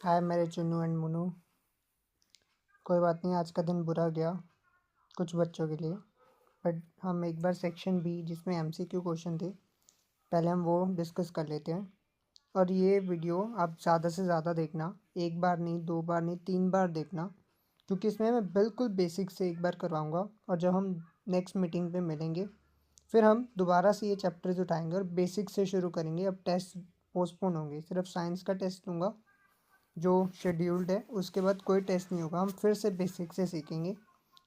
हाय मेरे चुन्नू एंड मुन्नू। कोई बात नहीं, आज का दिन बुरा गया कुछ बच्चों के लिए। बट हम एक बार सेक्शन बी जिसमें एमसीक्यू क्वेश्चन थे, पहले हम वो डिस्कस कर लेते हैं। और ये वीडियो आप ज़्यादा से ज़्यादा देखना, एक बार नहीं, दो बार नहीं, 3 बार देखना, क्योंकि इसमें मैं बिल्कुल बेसिक से एक बार करवाऊँगा। और जब हम नेक्स्ट मीटिंग पे मिलेंगे, फिर हम दोबारा से ये चैप्टर्स उठाएंगे और बेसिक से शुरू करेंगे। अब टेस्ट पोस्टपोन होंगे, सिर्फ साइंस का टेस्ट लूँगा जो शेड्यूल्ड है, उसके बाद कोई टेस्ट नहीं होगा। हम फिर से बेसिक से सीखेंगे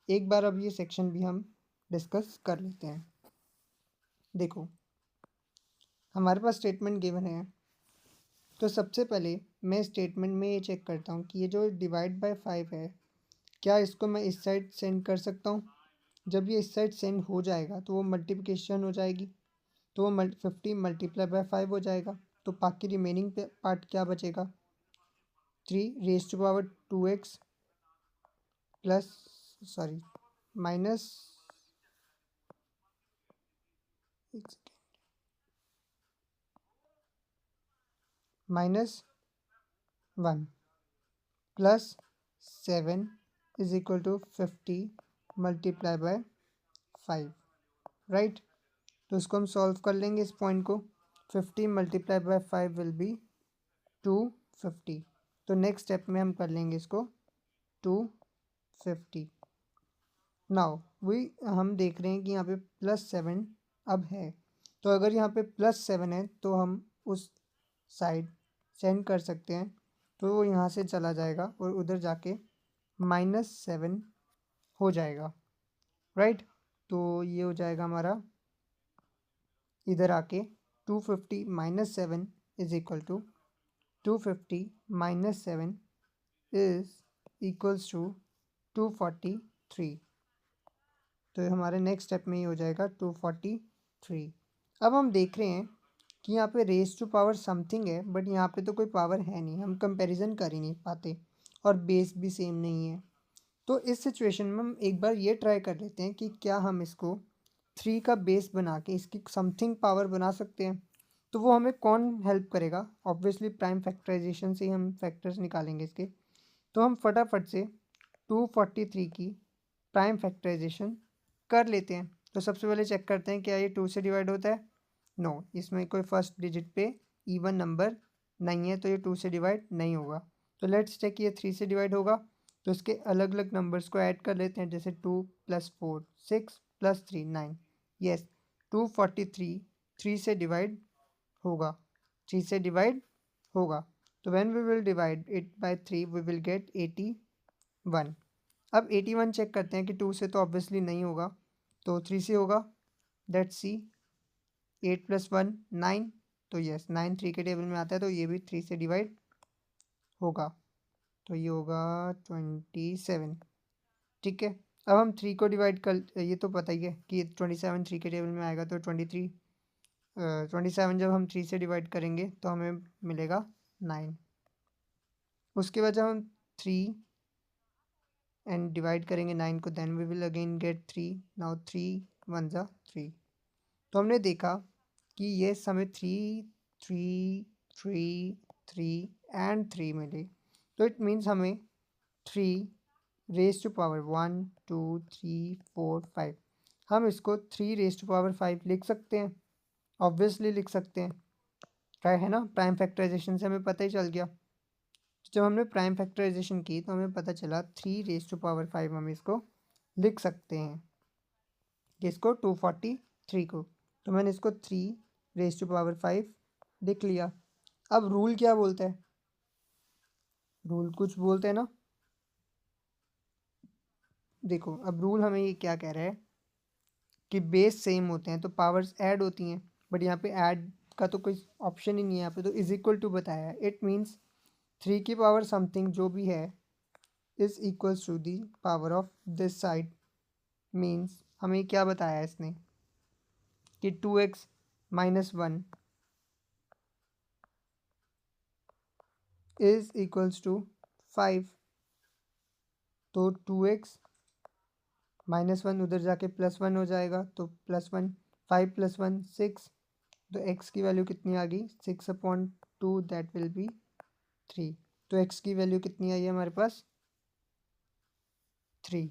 एक बार। अब ये सेक्शन भी हम डिस्कस कर लेते हैं। देखो, हमारे पास स्टेटमेंट गिवन है, तो सबसे पहले मैं स्टेटमेंट में ये चेक करता हूँ कि ये जो डिवाइड बाय 5 है, क्या इसको मैं इस साइड सेंड कर सकता हूँ। जब ये इस साइड सेंड हो जाएगा तो वो मल्टीप्लिकेशन हो जाएगी, तो वो 50 मल्टीप्लाई बाय 5 हो जाएगा। तो बाकी रिमेनिंग पार्ट क्या बचेगा, 3 raise to power 2x plus sorry minus -1 plus 7 is equal to 50 multiply by 5, right. तो इसको हम सॉल्व कर लेंगे इस पॉइंट को। 50 मल्टीप्लाई बाय 5 विल बी 250। तो नेक्स्ट स्टेप में हम कर लेंगे इसको 250। नाउ वही हम देख रहे हैं कि यहाँ पे +7 अब है, तो अगर यहाँ पे +7 है तो हम उस साइड सेंड कर सकते हैं। तो वो यहाँ से चला जाएगा और उधर जाके -7 हो जाएगा, राइट। तो ये हो जाएगा हमारा इधर आके 250 -7 is equal to 250 -7 is equals to 243। तो हमारे नेक्स्ट स्टेप में ये हो जाएगा 243। अब हम देख रहे हैं कि यहाँ पे रेज टू पावर समथिंग है, बट यहाँ पे तो कोई पावर है नहीं, हम कंपैरिजन कर ही नहीं पाते, और बेस भी सेम नहीं है। तो इस सिचुएशन में हम एक बार ये ट्राई कर लेते हैं कि क्या हम इसको 3 का बेस बना के इसकी समथिंग पावर बना सकते हैं। तो वो हमें कौन हेल्प करेगा, ऑब्वियसली प्राइम फैक्टराइजेशन से ही हम फैक्टर्स निकालेंगे इसके। तो हम फटाफट से 243 की प्राइम फैक्टराइजेशन कर लेते हैं। तो सबसे पहले चेक करते हैं क्या ये 2 से डिवाइड होता है। नो, इसमें कोई फर्स्ट डिजिट पे इवन नंबर नहीं है, तो ये 2 से डिवाइड नहीं होगा। तो लेट्स चेक ये 3 से डिवाइड होगा। तो इसके अलग अलग नंबर्स को ऐड कर लेते हैं, जैसे 2 + 4 6 + 3 9। यस, 243 3 से डिवाइड होगा, 3 से डिवाइड होगा। तो when we will divide it by 3 we will get 81। अब 81 चेक करते हैं कि 2 से तो ऑब्वियसली नहीं होगा, तो 3 से होगा। Let's see, 8 + 1 9। तो यस, 9 3 के टेबल में आता है, तो ये भी 3 से डिवाइड होगा। तो ये होगा 27, ठीक है। अब हम 3 को डिवाइड कर, ये तो पता ही है कि 27 3 के टेबल में आएगा, तो 27 जब हम 3 से डिवाइड करेंगे तो हमें मिलेगा 9। उसके बाद जब हम 3 एंड डिवाइड करेंगे 9 को, then we will again get 3। Now 3 1 ज़ा 3। तो हमने देखा कि ये हमें 3 3 3 3 एंड 3 मिले। तो इट मीन्स हमें 3 रेज टू पावर 1 2 3 4 5, हम इसको 3 रेज टू पावर 5 लिख सकते हैं, ऑब्वियसली लिख सकते हैं, क्या है ना। प्राइम फैक्टराइजेशन से हमें पता ही चल गया। जब हमने प्राइम फैक्टराइजेशन की तो हमें पता चला 3 रेज टू पावर 5 हम इसको लिख सकते हैं, किसको, 243 को। तो मैंने इसको 3 रेज टू पावर 5 लिख लिया। अब रूल क्या बोलता है, रूल कुछ बोलते हैं ना। देखो, अब रूल हमें ये क्या कह रहा है कि बेस सेम होते हैं तो पावर्स ऐड होती हैं, बट यहाँ पे ऐड का तो कोई ऑप्शन ही नहीं है यहाँ पे, तो इज इक्वल टू बताया है। इट मीन्स 3 की पावर समथिंग जो भी है is equals to the power of this side. Means हमें क्या बताया है इसने कि 2x - 1 इज इक्वल्स टू 5। तो 2x -1 उधर जाके +1 हो जाएगा, तो +1, 5 + 1 6। तो x की वैल्यू कितनी आ गई, 6/2, दैट विल बी 3। तो एक्स की वैल्यू कितनी आई है हमारे पास 3।